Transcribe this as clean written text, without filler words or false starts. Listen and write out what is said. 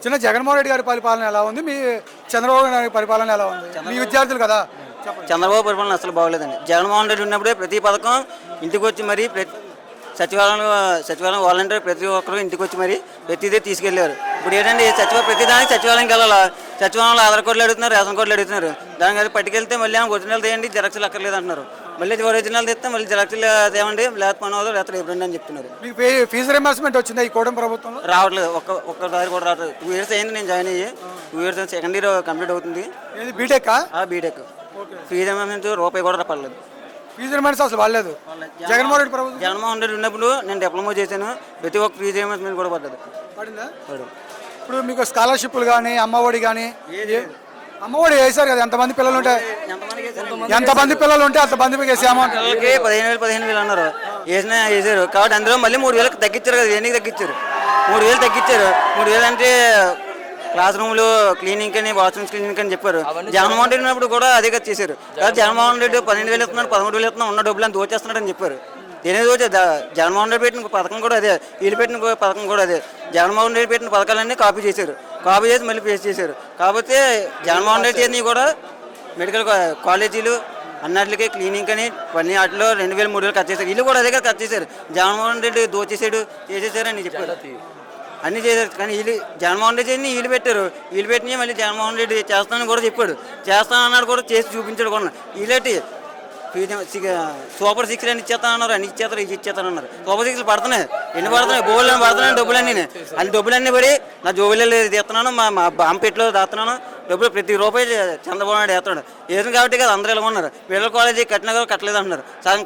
చిన్న జగన్మోహన్ రెడ్డి గారి పరిపాలన ఎలా ఉంది, మీ చంద్రబాబు నాయుడు గారి పరిపాలన ఎలా ఉంది? మీ విద్యార్థులు కదా, చెప్పండి. చంద్రబాబు పరిపాలన అసలు బాగోలేదండి. జగన్మోహన్ రెడ్డి ఉన్నప్పుడే ప్రతి పథకం ఇంటికి వచ్చి మరి సచివాలయం వాలంటీర్ ప్రతి ఒక్కరు ఇంటికి వచ్చి మరి ప్రతిదీ తీసుకెళ్లారు. ఇప్పుడు ఏంటంటే ప్రతి దానికి సచివాలయంకి వెళ్ళాలా, సచివాలయంలో ఆధార్ కార్డులు అడుగుతున్నారు, రేషన్ కార్డులు అడుగుతున్నారు. దానికి అది పట్టుకెళ్తే మళ్ళీ ఒరిజినల్ తీయండి, జెరాక్స్లు అక్కర్లేదు అంటున్నారు. మళ్ళీ ఒరిజినల్ తెస్తే మళ్ళీ జెరాక్స్లు తేవండి, లేకపోతే లేకపోతే ఇవ్వండి అని చెప్తున్నారు. మీకు ఫీజు రింబర్స్మెంట్ వచ్చిందా ఈ కూటమి ప్రభుత్వంలో? రావట్లేదు, ఒక్కసారి కూడా రావట్లేదు. 2 years అయింది నేను జాయిన్ అయ్యి. 2 years సెకండ్ ఇయర్ కంప్లీట్ అవుతుంది. బీటెక్ బీటెక్ ఫీజు రియంబర్స్మెంట్ రూపాయి కూడా పడలేదు. ఫీజు రింబర్స్మెంట్ అసలు పడలేదు. జగన్మోహన్ రెడ్డి ఉన్నప్పుడు నేను డిప్లొమా చేశాను, ప్రతి ఒక్క ఫీజు రియంబర్స్మెంట్ కూడా పడ్డది. పడిందా? ఇప్పుడు మీకు స్కాలర్షిప్లు కానీ అమ్మఒడి కానీ, అమ్మఒడి వేసారు కదా, ఎంతమంది పిల్లలు ఉంటే ఎంతమంది పిల్లలు ఉంటే అంతమంది వేసే అమౌంట్ 15,000 అన్నారు, వేసారు. కాబట్టి అందులో మళ్ళీ 3,000 తగ్గించారు కదా, ఎన్నికి తగ్గించారు? 3,000 తగ్గించారు. 3,000 అంటే క్లాస్ రూమ్లు క్లీనింగ్ అని, వాష్రూమ్స్ క్లీనింగ్ అని చెప్పారు. జగన్మోహన్ రెడ్డి ఉన్నప్పుడు కూడా అదే కదా చేశారు. కాబట్టి జగన్మోహన్ రెడ్డి 12,000 ఇస్తున్నాడు, 13,000 ఇస్తున్నాడు, ఉన్న డబ్బులు అని దోచేస్తున్నాడు అని చెప్పారు. ఏనేది వచ్చే జగన్మోహన్ రెడ్డి పెట్టిన పథకం కూడా అదే, వీళ్ళు పెట్టిన పథకం కూడా అదే. జగన్మోహన్ రెడ్డి పెట్టిన పథకాలన్నీ కాపీ చేశారు, కాపీ చేసి మళ్ళీ పేస్ట్ చేశారు. కాకపోతే జగన్మోహన్ రెడ్డి చేసినవి కూడా మెడికల్ కాలేజీలు అన్నింటికి క్లీనింగ్ అని అన్ని వాటిలో 2,000, 3,000 ఖర్చు చేశారు. వీళ్ళు కూడా అదే కదా ఖర్చు చేశారు. జగన్మోహన్ రెడ్డి దోచేసాడు, చేసేసారు అని చెప్పారు, అన్నీ చేశారు. కానీ వీళ్ళు జగన్మోహన్ రెడ్డి చేసి వీళ్ళు పెట్టారు, వీళ్ళు పెట్టినవి మళ్ళీ జగన్మోహన్ రెడ్డి చేస్తానని కూడా చెప్పాడు, చేస్తానన్నాడు కూడా, చేసి చూపించాడు కూడా. వీళ్ళటి సూపర్ 6 అని ఇచ్చేస్తానన్నారు, అన్ని ఇచ్చేస్తారు, ఇది ఇచ్చేస్తానన్నారు. సూపర్ 6 పడుతున్నాయి, ఎన్ని పడుతున్నాయి? బోళ్ళు పడుతున్నాయి డబ్బులన్నీ. అన్ని డబ్బులన్నీ పడి నా జోబులలో తీస్తున్నాను, మా బాంపెట్లో దాస్తున్నాను డబ్బులు. ప్రతి రూపాయి చంద్రబాబు నాయుడు వేస్తున్నాడు. వేసిన కాబట్టి కదా అందరూ ఇలా ఉన్నారు. పిల్లల కాలేజీ కట్టినా కూడా కట్టలేదు అంటున్నారు. సగం